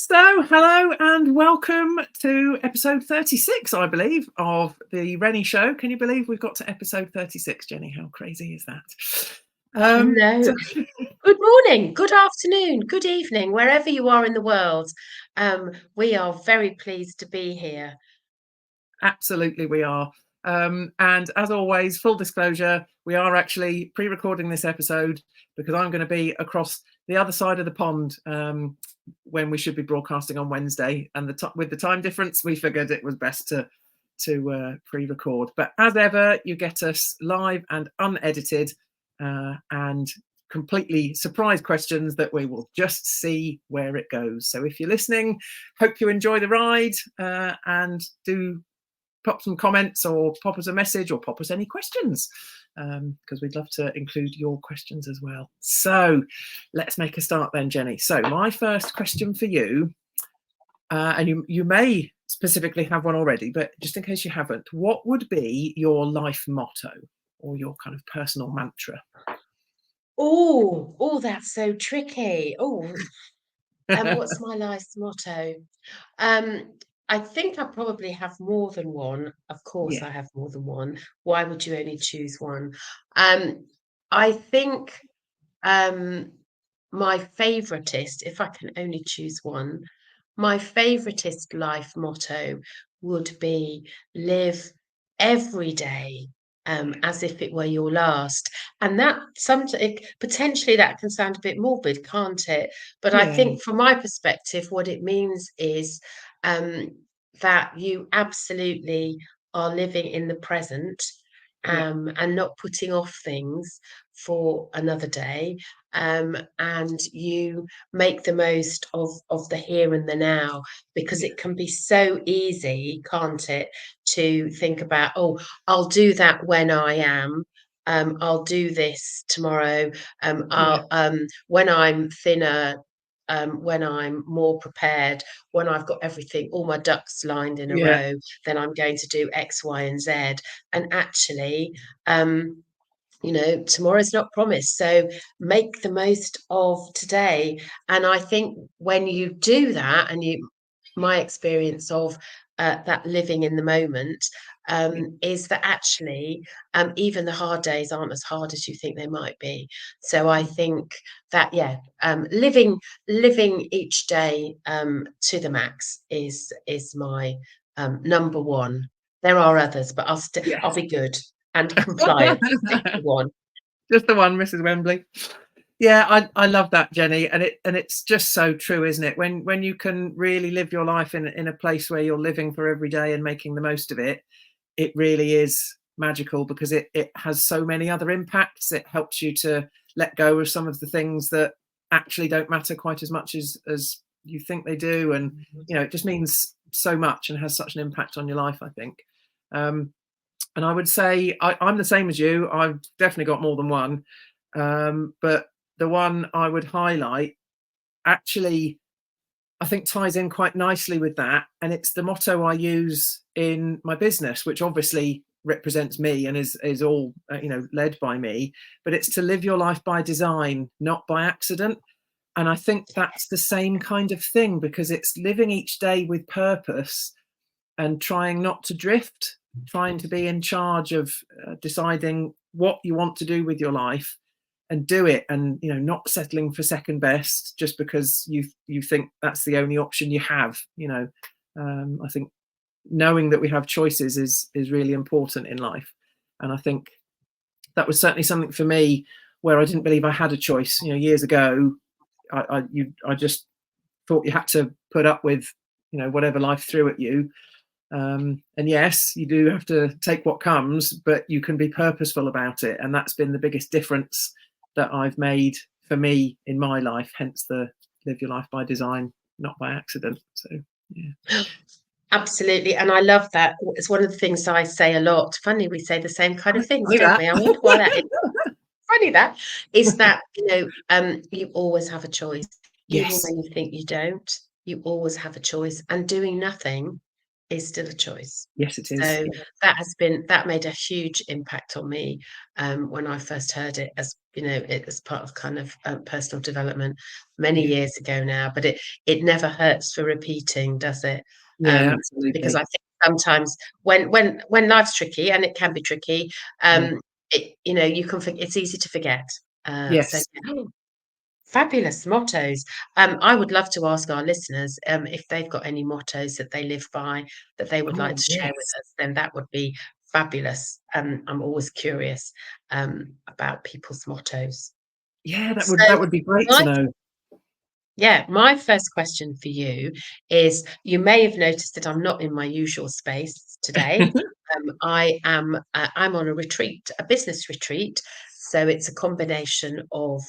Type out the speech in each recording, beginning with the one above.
So, hello and welcome to episode 36, I believe, of the Renny Show. Can you believe we've got to episode 36, Jenny? How crazy is that? No. Good morning, good afternoon, good evening, wherever you are in the world. We are very pleased to be here. Absolutely, we are. And as always, full disclosure, we are actually pre-recording this episode because I'm going to be across the other side of the pond when we should be broadcasting on Wednesday. And with the time difference, we figured it was best to pre-record. But as ever, you get us live and unedited and completely surprise questions that we will just see where it goes. So if you're listening, hope you enjoy the ride and do pop some comments or pop us a message or pop us any questions because we'd love to include your questions as well. So let's make a start then, Jenny. So my first question for you, and you may specifically have one already, but just in case you haven't, what would be your life motto or your kind of personal mantra? Oh, that's so tricky. What's my life's motto? Um, I think I probably have more than one. Of course, Yeah, I have more than one. Why would you only choose one? I think my favoritist, if I can only choose one, my favoritist life motto would be live every day as if it were your last. And that potentially that can sound a bit morbid, can't it? But I yeah, think from my perspective, what it means is um, that you absolutely are living in the present yeah, and not putting off things for another day. And you make the most of the here and the now, because yeah, it can be so easy, can't it, to think about, oh, I'll do that when I am. I'll do this tomorrow. yeah, I'll when I'm thinner, when I'm more prepared, when I've got everything, all my ducks lined in a yeah, row, then I'm going to do X, Y, and Z. And actually, um, tomorrow's not promised. So make the most of today. And I think when you do that, my experience of that living in the moment yeah. is that actually even the hard days aren't as hard as you think they might be. So I think that, yeah, living each day to the max is my number one. There are others, but I'll Yes. be good and compliant. Stick to one. Just the one, Mrs. Wembley. Yeah, I love that, Jenny, and it's just so true, isn't it? When you can really live your life in a place where you're living for every day and making the most of it, it really is magical because it has so many other impacts. It helps you to let go of some of the things that actually don't matter quite as much as you think they do, and it just means so much and has such an impact on your life, I think. And I would say I'm the same as you. I've definitely got more than one, but the one I would highlight actually I think ties in quite nicely with that, and it's the motto I use in my business, which obviously represents me and is all led by me. But it's to live your life by design, not by accident. And I think that's the same kind of thing because it's living each day with purpose and trying not to drift, trying to be in charge of deciding what you want to do with your life and do it, and not settling for second best just because you think that's the only option you have. I think knowing that we have choices is really important in life, and I think that was certainly something for me where I didn't believe I had a choice. Years ago, I just thought you had to put up with whatever life threw at you. And yes, you do have to take what comes, but you can be purposeful about it. And that's been the biggest difference that I've made for me in my life, hence the live your life by design, not by accident. So, yeah. Absolutely. And I love that. It's one of the things I say a lot. Funny, we say the same kind of things, Funny don't that. we? I wonder why that is. Funny that is that, you always have a choice. Even Yes. when you think you don't, you always have a choice. And doing nothing is still a choice. Yes, it is. So Yeah. that made a huge impact on me, when I first heard it, as you know, it as part of kind of, personal development many Yeah. years ago now, but it never hurts for repeating, does it? Yeah, Because I absolutely. think sometimes when life's tricky, and it can be tricky, Yeah. you know, you can it's easy to forget. So Yes. yeah. Fabulous mottos. I would love to ask our listeners, if they've got any mottos that they live by that they would like Oh, to share with yes. us, then that would be fabulous. I'm always curious, about people's mottos. Yeah, So that would be great to my know. yeah, my first question for you is, you may have noticed that I'm not in my usual space today. I'm on a retreat, a business retreat, so it's a combination of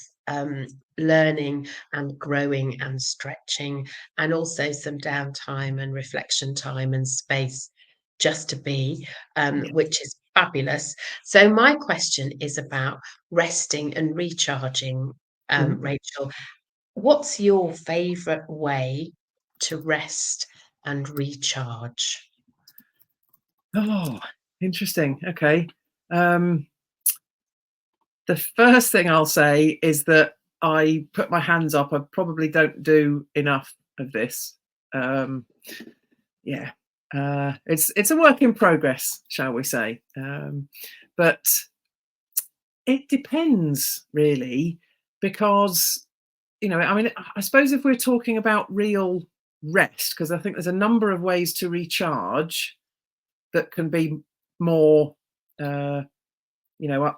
learning and growing and stretching, and also some downtime and reflection time and space just to be, Yeah. which is fabulous. So my question is about resting and recharging, Mhm. Rachel. What's your favourite way to rest and recharge? Oh, interesting. Okay. Um, the first thing I'll say is that I put my hands up. I probably don't do enough of this. Um, yeah. It's a work in progress, shall we say? But it depends really, because I mean, I suppose if we're talking about real rest, because I think there's a number of ways to recharge that can be more, uh,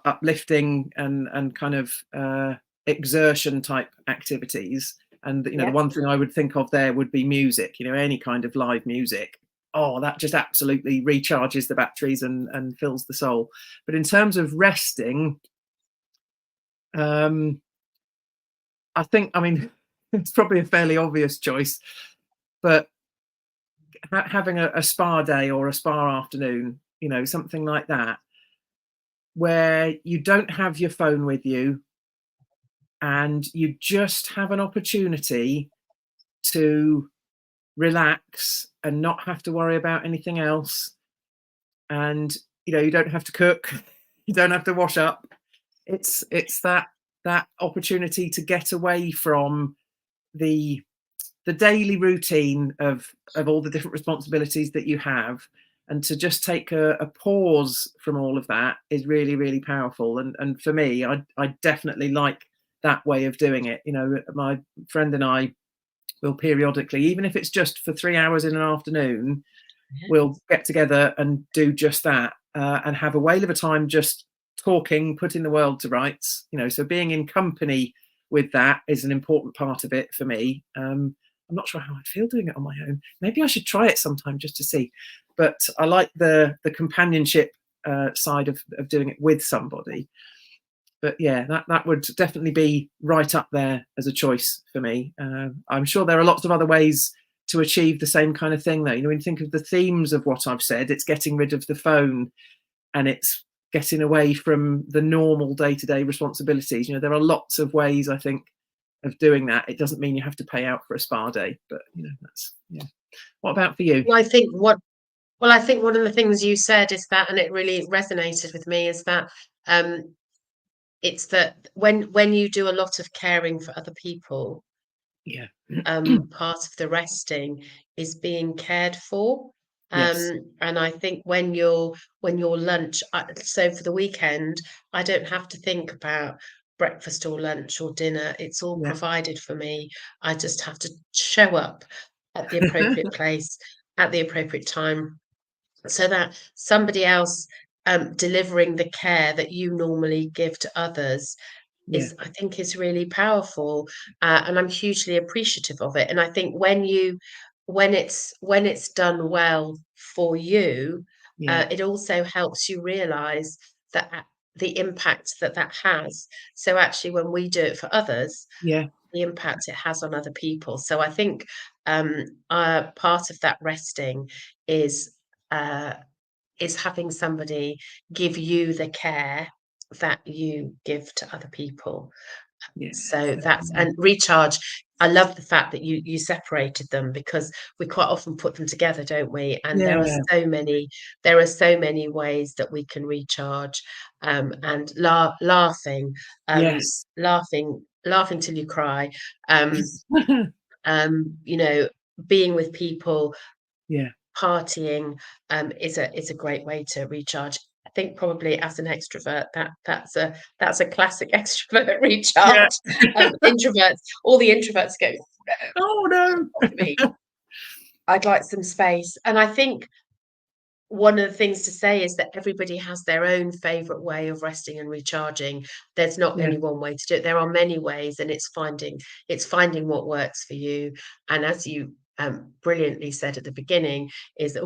uplifting and kind of exertion type activities. And the Yeah. one thing I would think of there would be music. Any kind of live music. Oh, that just absolutely recharges the batteries and fills the soul. But in terms of resting, um, I mean, it's probably a fairly obvious choice, but having a spa day or a spa afternoon, something like that, where you don't have your phone with you and you just have an opportunity to relax and not have to worry about anything else. And you don't have to cook, you don't have to wash up. It's that opportunity to get away from the daily routine of all the different responsibilities that you have, and to just take a pause from all of that is really, really powerful. And for me, I definitely like that way of doing it. My friend and I will periodically, even if it's just for 3 hours in an afternoon, we'll get together and do just that, and have a whale of a time just talking, putting the world to rights. So being in company with that is an important part of it for me. I'm not sure how I'd feel doing it on my own. Maybe I should try it sometime just to see. But I like the companionship side of doing it with somebody. But yeah, that would definitely be right up there as a choice for me. I'm sure there are lots of other ways to achieve the same kind of thing, though. When you think of the themes of what I've said, it's getting rid of the phone, and it's getting away from the normal day-to-day responsibilities. There are lots of ways, I think, of doing that. It doesn't mean you have to pay out for a spa day, but that's, yeah. What about for you? Well, I think one of the things you said is that, and it really resonated with me, is that, um, it's that when you do a lot of caring for other people, Yeah. part of the resting is being cared for. Yes. And I think when your lunch, so for the weekend, I don't have to think about breakfast or lunch or dinner. It's all Yeah. provided for me. I just have to show up at the appropriate place at the appropriate time, so that somebody else, delivering the care that you normally give to others, Yeah. is, I think, is really powerful, and I'm hugely appreciative of it. And I think when it's done well for you, Yeah. it also helps you realise that the impact that that has. So actually, when we do it for others, Yeah. the impact it has on other people. So I think, part of that resting is. Uh, is having somebody give you the care that you give to other people. Yeah. So that's, Definitely. and recharge. I love the fact that you separated them, because we quite often put them together, don't we? And Yeah. there are so many ways that we can recharge, and laughing, Yes. laughing till you cry, um, you know, being with people, Yeah. partying, is a great way to recharge. I think probably as an extrovert, that's a classic extrovert Yeah. recharge. Introverts, all the introverts go, no, Oh no. off me. I'd like some space. And I think one of the things to say is that everybody has their own favorite way of resting and recharging. There's not Yeah. only one way to do it. There are many ways, and it's finding what works for you. And as you brilliantly said at the beginning, is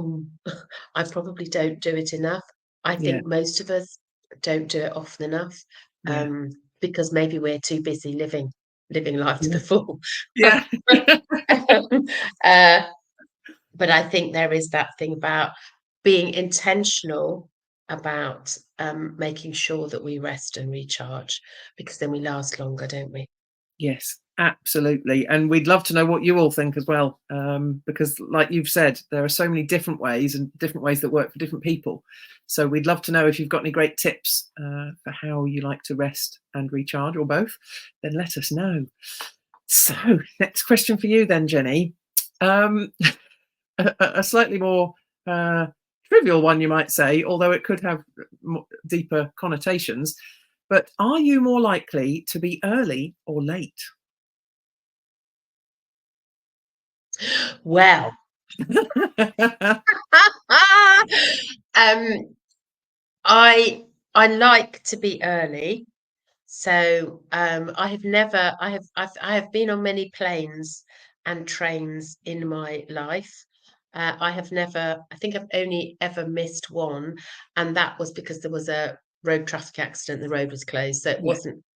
I probably don't do it enough. I Yeah. think most of us don't do it often enough, Yeah. because maybe we're too busy living life to Yeah. the full. Yeah. uh, but I think there is that thing about being intentional about, making sure that we rest and recharge, because then we last longer, don't we? Yes, absolutely. And we'd love to know what you all think as well, because, like you've said, there are so many different ways and different ways that work for different people. So we'd love to know if you've got any great tips for how you like to rest and recharge, or both. Then let us know. So, next question for you, then, Jenny. Um, a slightly more trivial one, you might say, although it could have deeper connotations. But are you more likely to be early or late? Well, um, I like to be early. So, I have been on many planes and trains in my life. I think I've only ever missed one, and that was because there was a road traffic accident, the road was closed, so Yeah,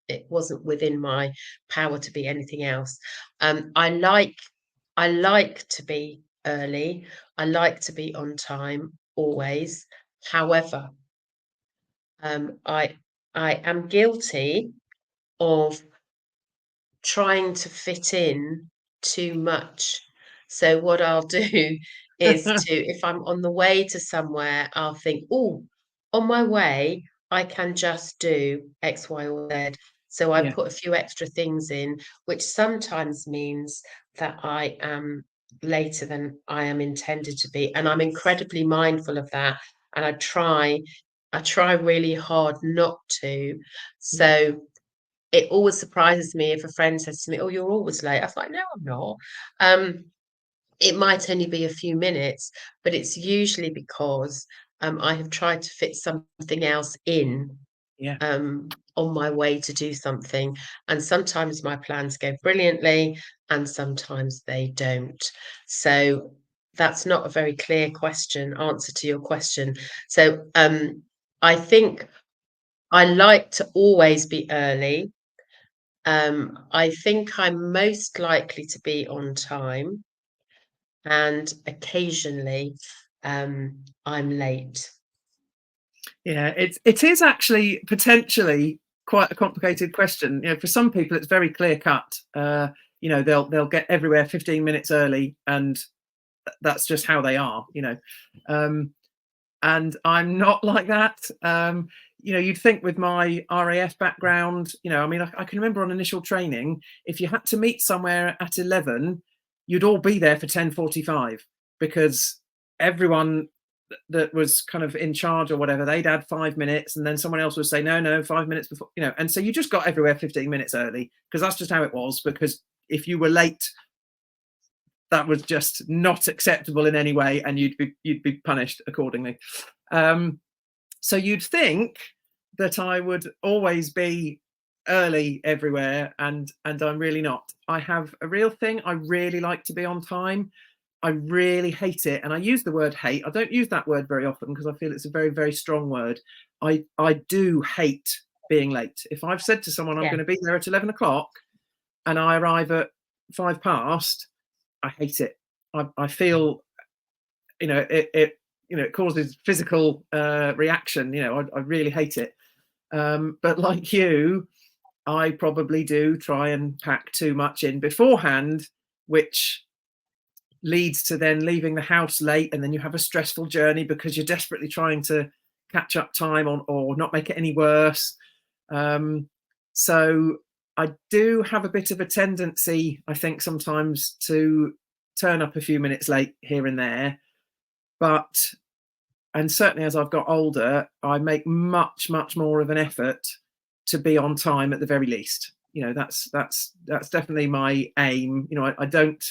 it wasn't within my power to be anything else. I like to be early. I like to be on time always. However, I am guilty of trying to fit in too much. So what I'll do is if I'm on the way to somewhere, I'll think, oh, on my way, I can just do X, Y, or Z. So I yeah, put a few extra things in, which sometimes means that I am later than I am intended to be. And I'm incredibly mindful of that. And I try really hard not to. yeah, So it always surprises me if a friend says to me, "Oh, you're always late." I was like, "No, I'm not." Um, it might only be a few minutes, but it's usually because I have tried to fit something else in yeah, on my way to do something. And sometimes my plans go brilliantly, and sometimes they don't. So that's not a very clear answer to your question. So I think I like to always be early. I think I'm most likely to be on time, and occasionally, I'm late. yeah. It is actually potentially quite a complicated question. You know, for some people, it's very clear cut. You know, they'll get everywhere 15 minutes early, and that's just how they are. You know, um, and I'm not like that. You know, you'd think with my RAF background, you know, I mean, I can remember on initial training, if you had to meet somewhere at 11, you'd all be there for 10:45, because everyone that was kind of in charge or whatever, they'd add 5 minutes, and then someone else would say, no, no, 5 minutes before, you know, and so you just got everywhere 15 minutes early, because that's just how it was. Because if you were late, that was just not acceptable in any way, and you'd be punished accordingly. Um, so you'd think that I would always be early everywhere, and I'm really not. I have a real thing. I really like to be on time. I really hate it, and I use the word hate. I don't use that word very often because I feel it's a very, very strong word. I do hate being late. If I've said to someone I'm Yeah, going to be there at 11 o'clock and I arrive at 5 past, I hate it. I feel, you know, it you know, it causes physical reaction. You know, I really hate it. But like you, I probably do try and pack too much in beforehand, which leads to then leaving the house late, and then you have a stressful journey because you're desperately trying to catch up time on or not make it any worse. So I do have a bit of a tendency, I think, sometimes to turn up a few minutes late here and there, but and certainly as I've got older, I make much more of an effort to be on time at the very least. You know, that's definitely my aim. You know, I don't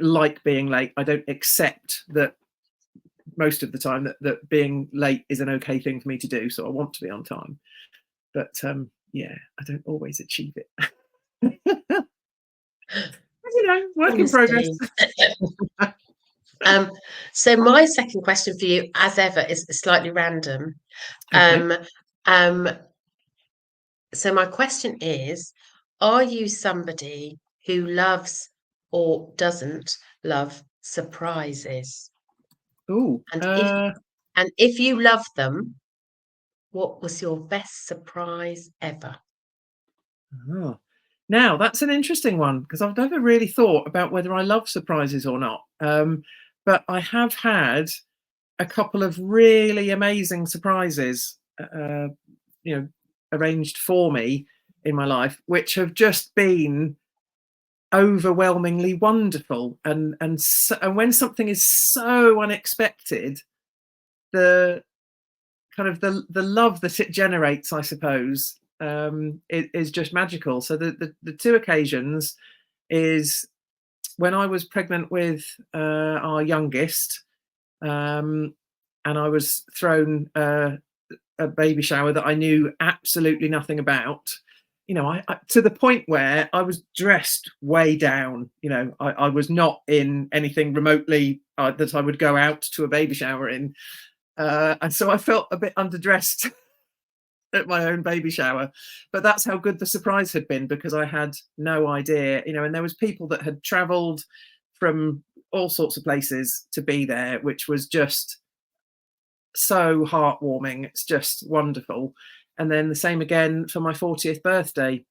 like being late. I don't accept that most of the time that being late is an okay thing for me to do. So I want to be on time, but yeah, I don't always achieve it. You know, work in progress. Honesty. So my second question for you, as ever, is slightly random. Okay. Um, um, so my question is, are you somebody who loves or doesn't love surprises? Oh, And if you love them, what was your best surprise ever? oh. Now that's an interesting one because I've never really thought about whether I love surprises or not. But I have had a couple of really amazing surprises, you know, arranged for me in my life, which have just been overwhelmingly wonderful. And when something is so unexpected, the kind of the love that it generates, I suppose, is just magical. So the two occasions is when I was pregnant with our youngest, and I was thrown a baby shower that I knew absolutely nothing about. You know, I to the point where I was dressed way down. You know, I was not in anything remotely that I would go out to a baby shower in, and so I felt a bit underdressed at my own baby shower. But that's how good the surprise had been because I had no idea. You know, and there was people that had travelled from all sorts of places to be there, which was just so heartwarming. It's just wonderful. And then the same again for my 40th birthday.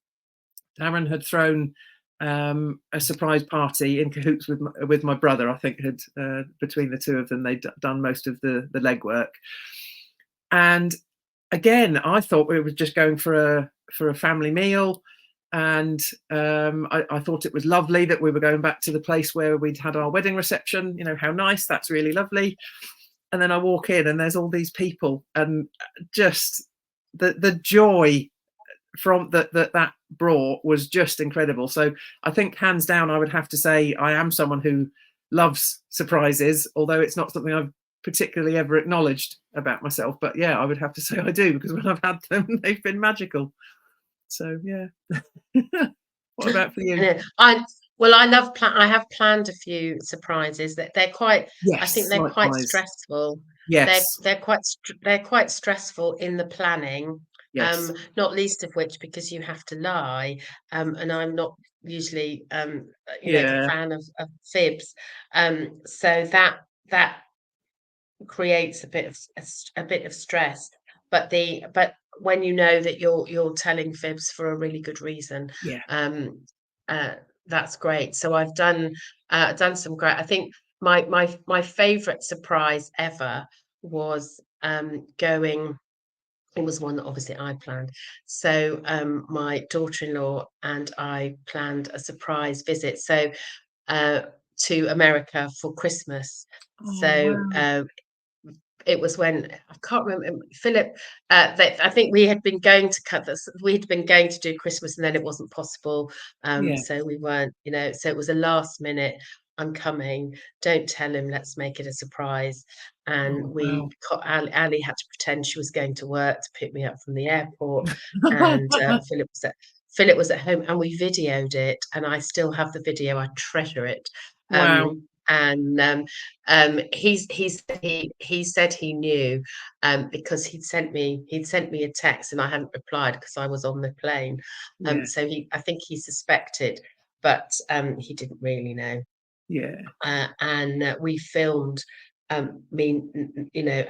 Darren had thrown a surprise party in cahoots with my brother. I think had between the two of them, they'd done most of the legwork. And again, I thought we were just going for a family meal. And I thought it was lovely that we were going back to the place where we'd had our wedding reception. You know, how nice, that's really lovely. And then I walk in and there's all these people, and just the joy from that brought was just incredible. So I think hands down, I would have to say I am someone who loves surprises, although it's not something I've particularly ever acknowledged about myself. But yeah, I would have to say I do, because when I've had them, they've been magical. So yeah. What about for you? I love I have planned a few surprises that I think Yes, they're quite likewise. stressful. Yes, They're quite stressful in the planning. yes, Not least of which because you have to lie. And I'm not usually a yeah, fan of fibs. So that creates a bit of stress. But when you know that you're telling fibs for a really good reason, yeah. um, uh, that's great. So I've done some great. I think my favorite surprise ever was going. It was one that obviously I planned. So my daughter-in-law and I planned a surprise visit. So uh, to America for Christmas. Oh So wow. it was when I can't remember Philip. I think we had been going to cut this. We'd been going to do Christmas, and then it wasn't possible. Yeah. So we weren't, So it was a last minute. I'm coming. Don't tell him. Let's make it a surprise. And Oh wow. Ali had to pretend she was going to work to pick me up from the airport, and Philip was at home, and we videoed it, and I still have the video. I treasure it. Wow. And he said he knew because he'd sent me a text and I hadn't replied because I was on the plane. Yeah. So I think he suspected, but he didn't really know. Yeah. And we filmed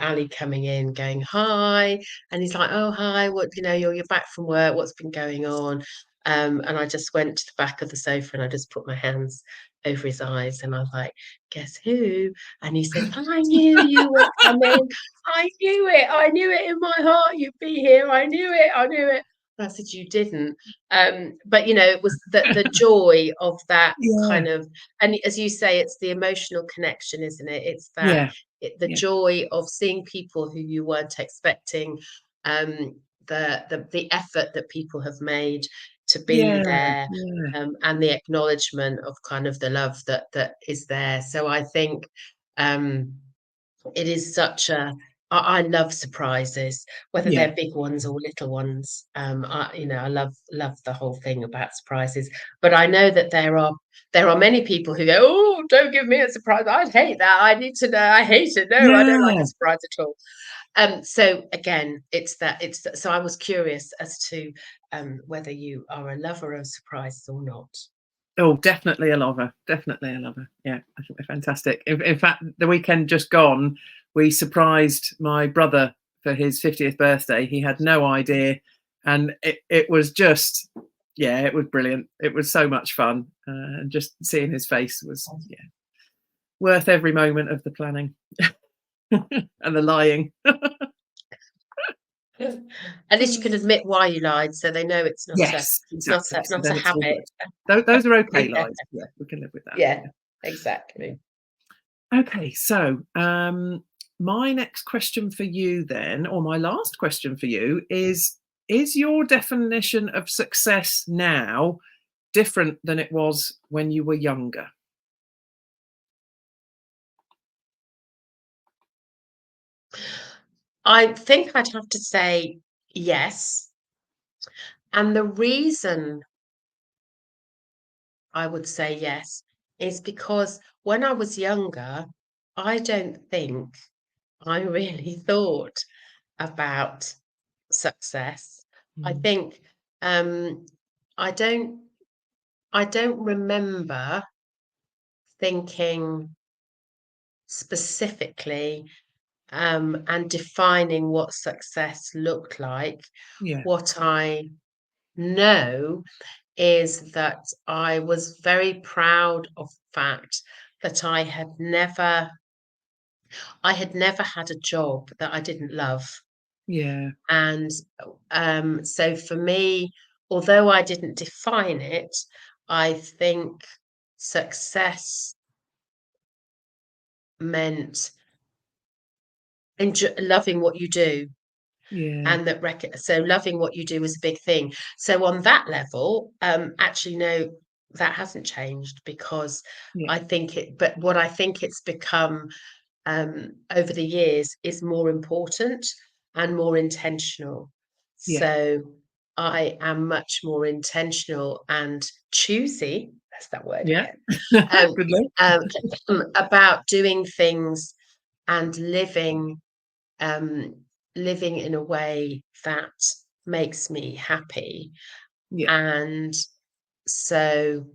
Ali coming in, going, hi, and he's like, oh, hi, what, you're back from work, what's been going on? And I just went to the back of the sofa and I just put my hands over his eyes and I was like, guess who? And he said, I knew you were coming. I knew it in my heart you'd be here. I knew it. And I said, you didn't. But it was the joy of that Yeah. kind of, and as you say, it's the emotional connection, isn't it? It's that Yeah. the Yeah. joy of seeing people who you weren't expecting, the effort that people have made to be Yeah. there, Yeah. and the acknowledgement of kind of the love that is there. So I think it is such a I love surprises, whether Yeah. they're big ones or little ones. I love the whole thing about surprises. But I know that there are many people who go, oh, don't give me a surprise. I'd hate that. I need to know. I hate it. No, I don't like Yeah. a surprise at all. So again, so I was curious as to whether you are a lover of surprises or not. Oh, definitely a lover. Definitely a lover. Yeah, I think they're fantastic. In fact, the weekend just gone, we surprised my brother for his 50th birthday. He had no idea. And it was just, yeah, it was brilliant. It was so much fun. And just seeing his face was, yeah, worth every moment of the planning and the lying. At least you can admit why you lied, so they know it's not a Yes, not exactly. a So not a then it's all habit. good. Those are okay Yeah, lies. Yeah, we can live with that. yeah, Yeah. exactly. Okay, so my next question for you then, or my last question for you is your definition of success now different than it was when you were younger? I think I'd have to say yes. And the reason I would say yes is because when I was younger, I don't think I really thought about success. I Mm, think I don't remember thinking specifically and defining what success looked like. yeah, What I know is that I was very proud of the fact that I had never had a job that I didn't love. yeah, And so for me, although I didn't define it, I think success meant loving what you do, yeah, and so loving what you do is a big thing. So on that level, actually, no, that hasn't changed, because yeah, I think but what I think it's become over the years is more important and more intentional. yeah, So I am much more intentional and choosy, that's that word yeah. again, um, Good luck. um, about doing things and um, living in a way that makes me happy. Yeah, And so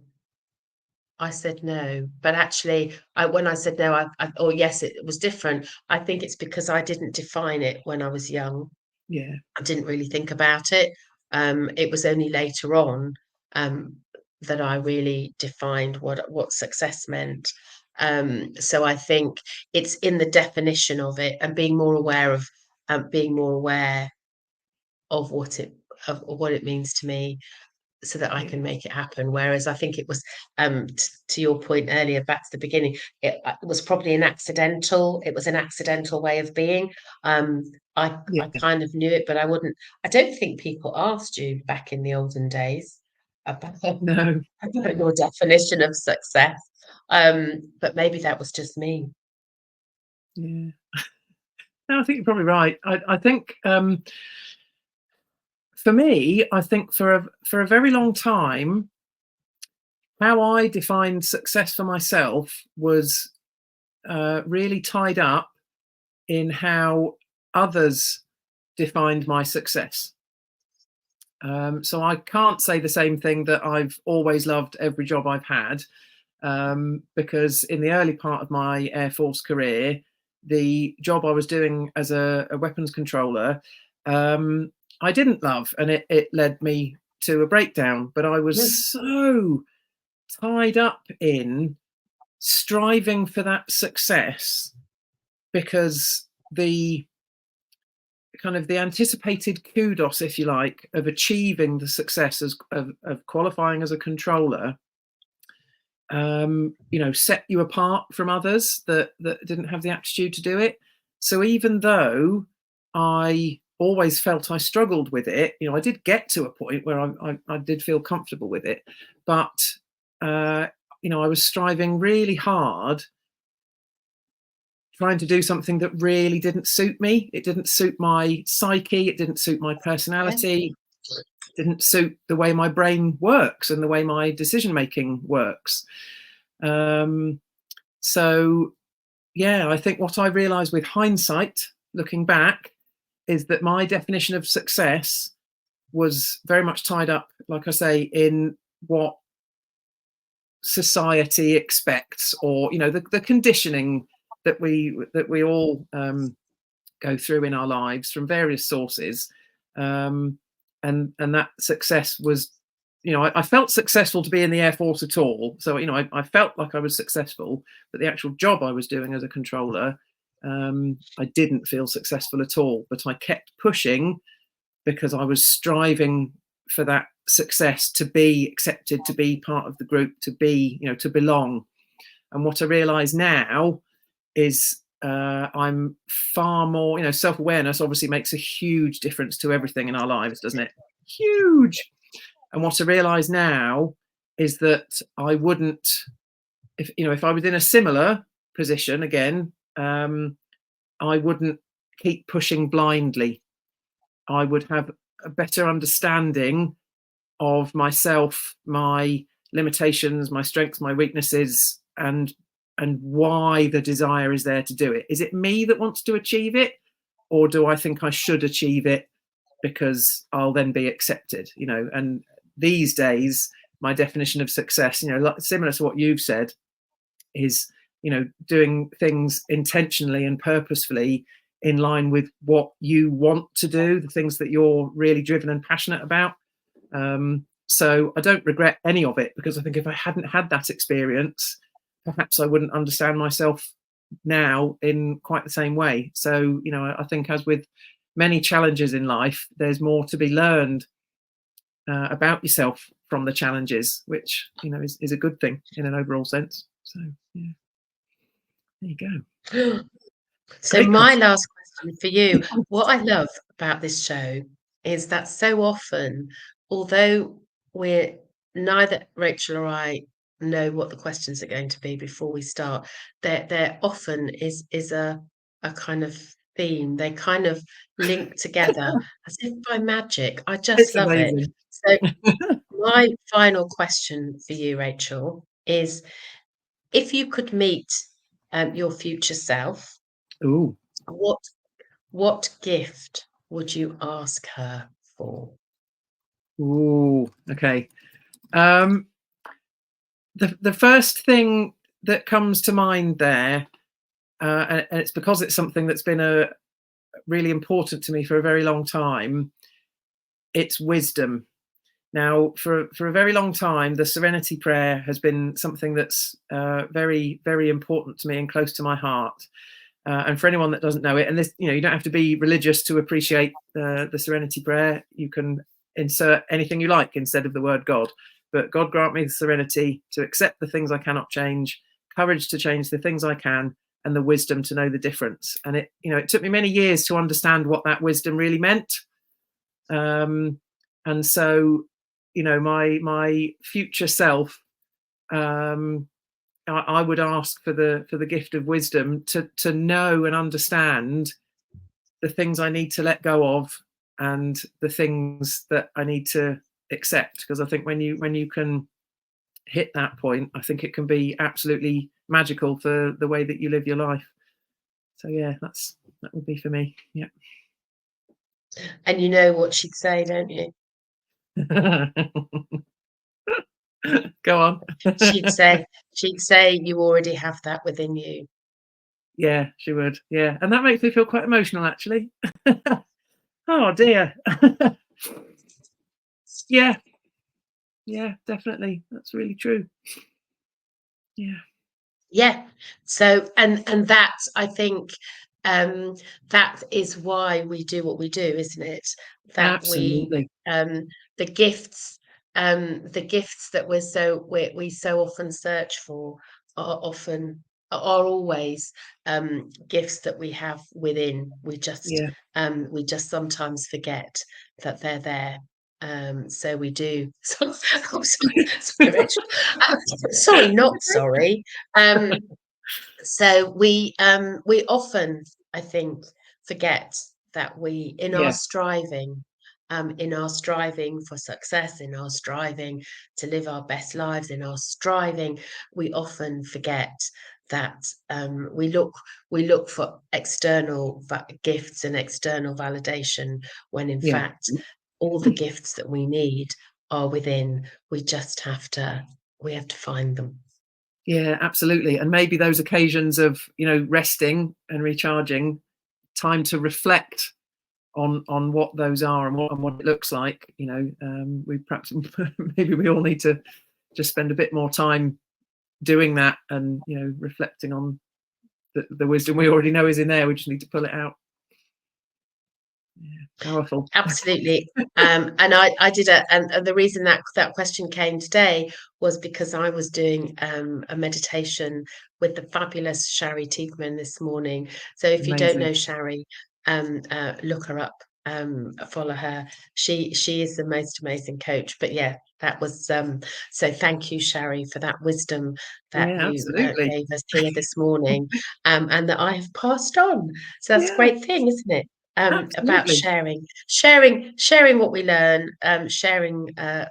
I said no, but actually, when I said no, or yes, it was different. I think it's because I didn't define it when I was young. yeah, I didn't really think about it. It was only later on um, that I really defined what success meant. So I think it's in the definition of it and being more aware of what it means to me, so that I yeah, can make it happen. Whereas I think it was, to your point earlier, back to the beginning, it was probably it was an accidental way of being. Um, I yeah. kind of knew it, but I don't think people asked you back in the olden days about, No, about your definition of success. But maybe that was just me. yeah. No, I think you're probably right. I think for me, I think for a very long time, how I defined success for myself was really tied up in how others defined my success. So I can't say the same thing that I've always loved every job I've had, because in the early part of my Air Force career, the job I was doing as a weapons controller, I didn't love, and it led me to a breakdown. But I was so tied up in striving for that success, because the kind of the anticipated kudos, if you like, of achieving the success of qualifying as a controller, set you apart from others that didn't have the aptitude to do it. So even though I always felt I struggled with it, I did get to a point where I did feel comfortable with it, but I was striving really hard, trying to do something that really didn't suit me. It didn't suit my psyche. It didn't suit my personality. It didn't suit the way my brain works and the way my decision making works. So yeah, I think what I realized with hindsight, looking back, is that my definition of success was very much tied up, like I say, in what society expects, or the conditioning that we all go through in our lives from various sources, and that success was, I felt successful to be in the Air Force at all. So I felt like I was successful, but the actual job I was doing as a controller, I didn't feel successful at all. But I kept pushing because I was striving for that success, to be accepted, to be part of the group, to be, to belong. And what I realize now is I'm far more, self-awareness obviously makes a huge difference to everything in our lives, doesn't it? Huge. And what I realize now is that I wouldn't, if I was in a similar position again, I wouldn't keep pushing blindly. I would have a better understanding of myself, my limitations, my strengths, my weaknesses, and why the desire is there to do it. Is it me that wants to achieve it, or do I think I should achieve it because I'll then be accepted? And these days, my definition of success, similar to what you've said, is doing things intentionally and purposefully in line with what you want to do, the things that you're really driven and passionate about. So I don't regret any of it, because I think if I hadn't had that experience, perhaps I wouldn't understand myself now in quite the same way. So, I think, as with many challenges in life, there's more to be learned about yourself from the challenges, which, is a good thing in an overall sense. So, yeah, there you go. So my last question for you, what I love about this show is that so often, although neither Rachel or I know what the questions are going to be before we start, there often is a kind of theme. They kind of link together as if by magic. I just love it. So my final question for you, Rachel, is if you could meet your future self, Ooh. what gift would you ask her for? Ooh, okay. The first thing that comes to mind there, and it's because it's something that's been really important to me for a very long time, it's wisdom. Now, for a very long time, the Serenity Prayer has been something that's very, very important to me and close to my heart. And for anyone that doesn't know it, and this, you don't have to be religious to appreciate the Serenity Prayer. You can insert anything you like instead of the word God. But God grant me the serenity to accept the things I cannot change, courage to change the things I can, and the wisdom to know the difference. And it took me many years to understand what that wisdom really meant. And so, my future self, I would ask for the gift of wisdom to know and understand the things I need to let go of, and the things that I need to accept. Because I think when you can hit that point, I think it can be absolutely magical for the way that you live your life. So yeah, that would be for me. Yeah. And you know what she'd say, don't you? Go on. She'd say you already have that within you. Yeah, she would. Yeah, and that makes me feel quite emotional, actually. Oh dear. Yeah, yeah, definitely. That's really true. Yeah, Yeah. So and that, I think, that is why we do what we do, isn't it? That we absolutely. the gifts the gifts that we so often search for are always gifts that we have within. Yeah. We just sometimes forget that they're there. So we do. So, oh, sorry, Rachel. Sorry, not sorry. Um, so we often, I think, forget that we, Yeah, in our striving for success, in our striving to live our best lives, in our striving, we often forget that we look for external gifts and external validation, when in yeah. fact all the gifts that we need are within. We just have to find them. Yeah, absolutely. And maybe those occasions of, resting and recharging, time to reflect on what those are and what it looks like. We perhaps maybe we all need to just spend a bit more time doing that, and reflecting on the wisdom we already know is in there. We just need to pull it out. Yeah, powerful. Absolutely. And I did and the reason that question came today was because I was doing a meditation with the fabulous Shari Teigman this morning. So if you don't Amazing. know Shari, look her up, follow her. She is the most amazing coach. But yeah, that was so thank you, Shari, for that wisdom that Yeah, you absolutely. gave us here this morning, and that I have passed on. So that's a Yeah, great thing, isn't it? About absolutely. sharing what we learn, sharing the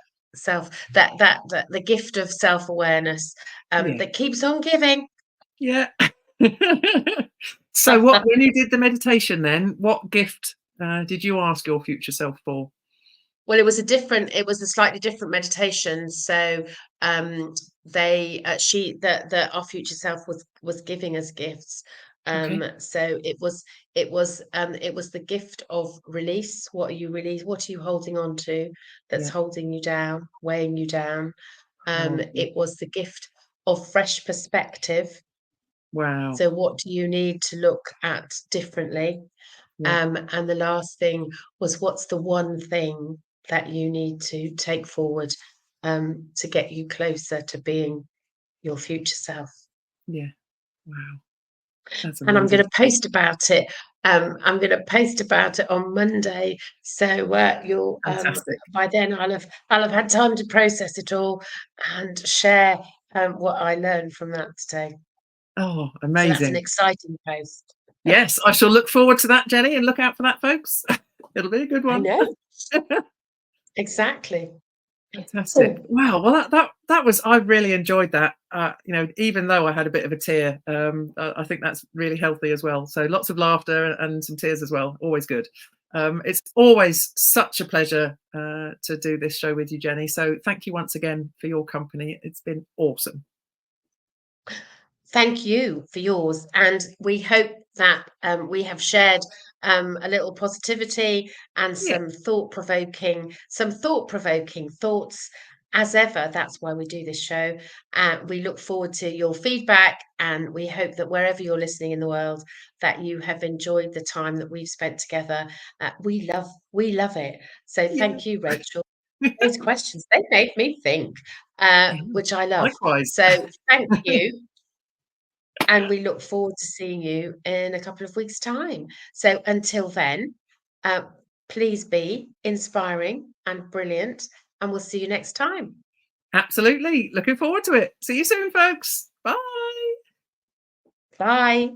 gift of self-awareness, Yeah, that keeps on giving. yeah. So when you did the meditation then, what gift did you ask your future self for? Well, it was a slightly different meditation. So they the our future self was giving us gifts. Okay. So it was the gift of release. What are you holding on to that's Yeah. holding you down, weighing you down? Powerful. It was the gift of fresh perspective. Wow. So what do you need to look at differently? Yeah. And the last thing was, what's the one thing that you need to take forward, to get you closer to being your future self? Yeah. Wow. That's And I'm going amazing. to post about it. I'm going to post about it on Monday. So you'll Fantastic. by then I'll have had time to process it all and share what I learned from that today. Oh, So that's an amazing. exciting post. Yes, I shall look forward to that, Jenny, and look out for that, folks. It'll be a good I one. know, exactly. Fantastic. Oh, Wow. Well, that was. I really enjoyed that. Even though I had a bit of a tear, I think that's really healthy as well. So lots of laughter and some tears as well. Always good. It's always such a pleasure to do this show with you, Jenny. So thank you once again for your company. It's been awesome. thank you for yours, and we hope that we have shared a little positivity and Yeah. some thought-provoking thoughts. As ever, that's why we do this show. We look forward to your feedback, and we hope that wherever you're listening in the world, that you have enjoyed the time that we've spent together. We love it. So Yeah. thank you, Rachel. Those questions, they made me think, Yeah. which I love. Likewise. So thank you. And we look forward to seeing you in a couple of weeks' time. So until then, uh, please be inspiring and brilliant, and we'll see you next time. Absolutely. Looking forward to it. See you soon, folks. Bye. Bye.